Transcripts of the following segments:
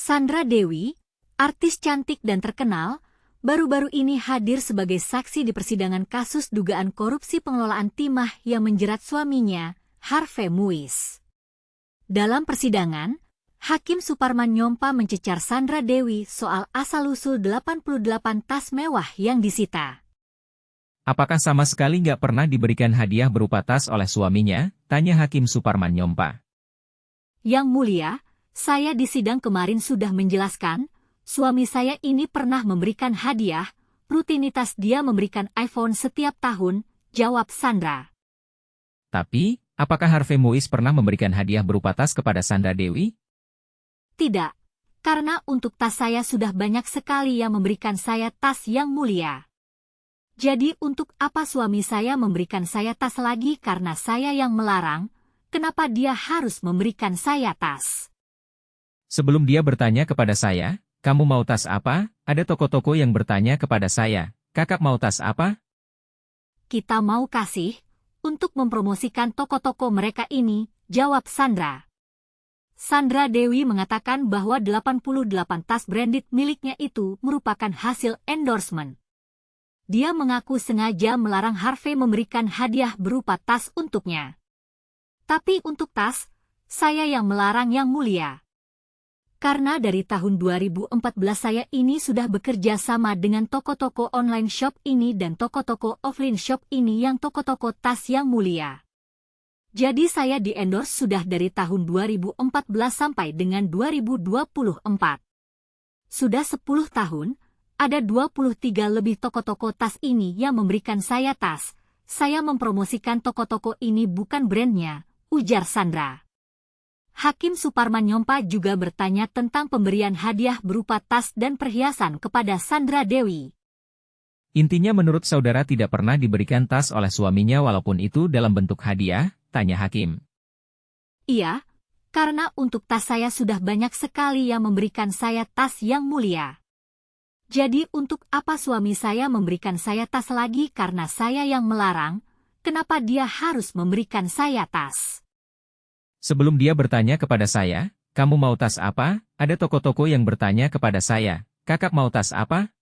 Sandra Dewi, artis cantik dan terkenal, baru-baru ini hadir sebagai saksi di persidangan kasus dugaan korupsi pengelolaan timah yang menjerat suaminya, Harvey Muiz. Dalam persidangan, Hakim Suparman Nyompa mencecar Sandra Dewi soal asal-usul 88 tas mewah yang disita. Apakah sama sekali nggak pernah diberikan hadiah berupa tas oleh suaminya? Tanya Hakim Suparman Nyompa. Yang Mulia, saya di sidang kemarin sudah menjelaskan, suami saya ini pernah memberikan hadiah, rutinitas dia memberikan iPhone setiap tahun, jawab Sandra. Tapi, apakah Harvey Muiz pernah memberikan hadiah berupa tas kepada Sandra Dewi? Tidak, karena untuk tas saya sudah banyak sekali yang memberikan saya tas Yang Mulia. Jadi untuk apa suami saya memberikan saya tas lagi karena saya yang melarang, kenapa dia harus memberikan saya tas? Sebelum dia bertanya kepada saya, kamu mau tas apa? Ada toko-toko yang bertanya kepada saya, kakak mau tas apa? Kita mau kasih, untuk mempromosikan toko-toko mereka ini, jawab Sandra. Sandra Dewi mengatakan bahwa 88 tas branded miliknya itu merupakan hasil endorsement. Dia mengaku sengaja melarang Harvey memberikan hadiah berupa tas untuknya. Tapi untuk tas, saya yang melarang Yang Mulia. Karena dari tahun 2014 saya ini sudah bekerja sama dengan toko-toko online shop ini dan toko-toko offline shop ini yang toko-toko tas Yang Mulia. Jadi saya di-endorse sudah dari tahun 2014 sampai dengan 2024. Sudah 10 tahun, ada 23 lebih toko-toko tas ini yang memberikan saya tas. Saya mempromosikan toko-toko ini bukan brandnya, ujar Sandra. Hakim Suparman Nyompa juga bertanya tentang pemberian hadiah berupa tas dan perhiasan kepada Sandra Dewi. Intinya menurut saudara tidak pernah diberikan tas oleh suaminya walaupun itu dalam bentuk hadiah, tanya Hakim. Iya, karena untuk tas saya sudah banyak sekali yang memberikan saya tas Yang Mulia. Jadi untuk apa suami saya memberikan saya tas lagi karena saya yang melarang, kenapa dia harus memberikan saya tas? Sebelum dia bertanya kepada saya, kamu mau tas apa? Ada toko-toko yang bertanya kepada saya, kakak mau tas apa?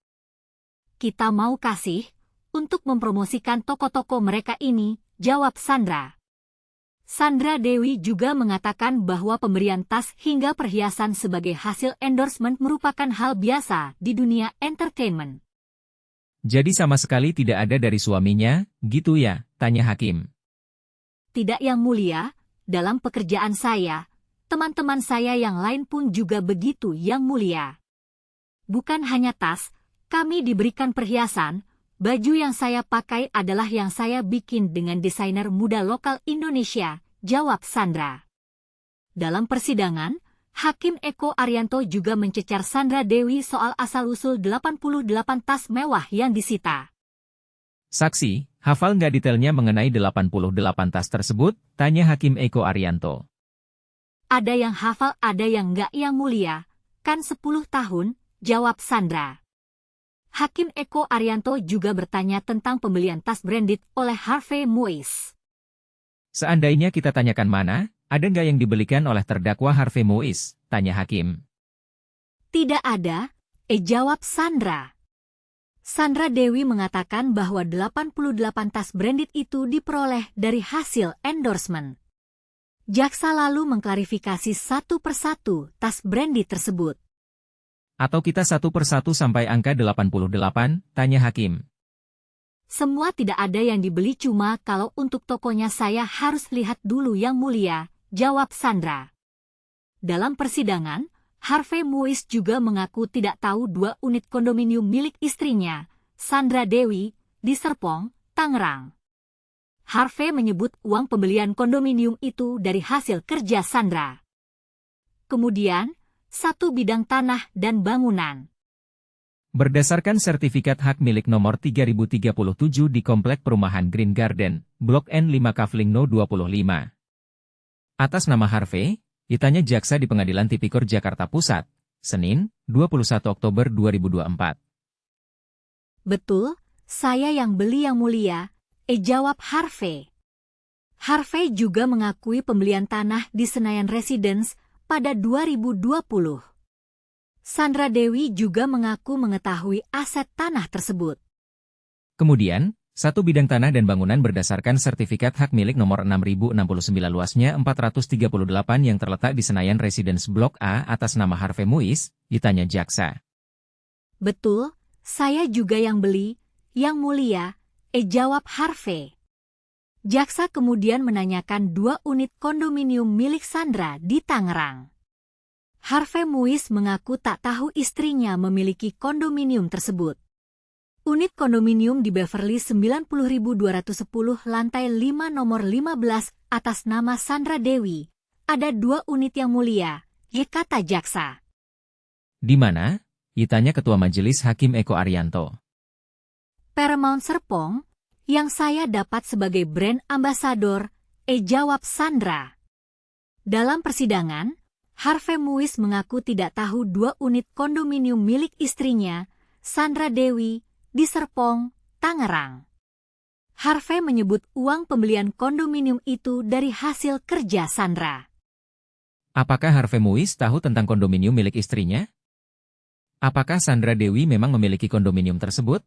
Kita mau kasih, untuk mempromosikan toko-toko mereka ini, jawab Sandra. Sandra Dewi juga mengatakan bahwa pemberian tas hingga perhiasan sebagai hasil endorsement merupakan hal biasa di dunia entertainment. Jadi sama sekali tidak ada dari suaminya, gitu ya? Tanya Hakim. Tidak Yang Mulia, dalam pekerjaan saya, teman-teman saya yang lain pun juga begitu Yang Mulia. Bukan hanya tas, kami diberikan perhiasan, baju yang saya pakai adalah yang saya bikin dengan desainer muda lokal Indonesia, jawab Sandra. Dalam persidangan, Hakim Eko Arianto juga mencecar Sandra Dewi soal asal-usul 88 tas mewah yang disita. Saksi, hafal nggak detailnya mengenai 88 tas tersebut? Tanya Hakim Eko Arianto. Ada yang hafal ada yang nggak Yang Mulia, kan 10 tahun, jawab Sandra. Hakim Eko Arianto juga bertanya tentang pembelian tas branded oleh Harvey Muiz. Seandainya kita tanyakan mana, ada nggak yang dibelikan oleh terdakwa Harvey Muiz? Tanya Hakim. Tidak ada, jawab Sandra. Sandra Dewi mengatakan bahwa 88 tas branded itu diperoleh dari hasil endorsement. Jaksa lalu mengklarifikasi satu persatu tas branded tersebut. Atau kita satu persatu sampai angka 88, tanya Hakim. Semua tidak ada yang dibeli cuma kalau untuk tokonya saya harus lihat dulu Yang Mulia, jawab Sandra. Dalam persidangan, Harvey Muiz juga mengaku tidak tahu 2 unit kondominium milik istrinya, Sandra Dewi, di Serpong, Tangerang. Harvey menyebut uang pembelian kondominium itu dari hasil kerja Sandra. Kemudian, 1 bidang tanah dan bangunan. Berdasarkan sertifikat hak milik nomor 3037 di Komplek Perumahan Green Garden, Blok N5 Kavling No 25. Atas nama Harvey, ditanya jaksa di Pengadilan Tipikor Jakarta Pusat, Senin, 21 Oktober 2024. Betul, saya yang beli Yang Mulia, jawab Harvey. Harvey juga mengakui pembelian tanah di Senayan Residence pada 2020. Sandra Dewi juga mengaku mengetahui aset tanah tersebut. Kemudian, satu bidang tanah dan bangunan berdasarkan sertifikat hak milik nomor 6069 luasnya 438 yang terletak di Senayan Residence Blok A atas nama Harvey Muiz, ditanya jaksa. Betul, saya juga yang beli, Yang Mulia, jawab Harvey. Jaksa kemudian menanyakan 2 unit kondominium milik Sandra di Tangerang. Harvey Muiz mengaku tak tahu istrinya memiliki kondominium tersebut. Unit kondominium di Beverly 90.210 lantai 5 nomor 15 atas nama Sandra Dewi. Ada 2 unit Yang Mulia, kata jaksa. Di mana? Ditanya Ketua Majelis Hakim Eko Arianto. Paramount Serpong, yang saya dapat sebagai brand ambassador, jawab Sandra. Dalam persidangan, Harvey Muiz mengaku tidak tahu 2 unit kondominium milik istrinya, Sandra Dewi, di Serpong, Tangerang. Harvey menyebut uang pembelian kondominium itu dari hasil kerja Sandra. Apakah Harvey Muiz tahu tentang kondominium milik istrinya? Apakah Sandra Dewi memang memiliki kondominium tersebut?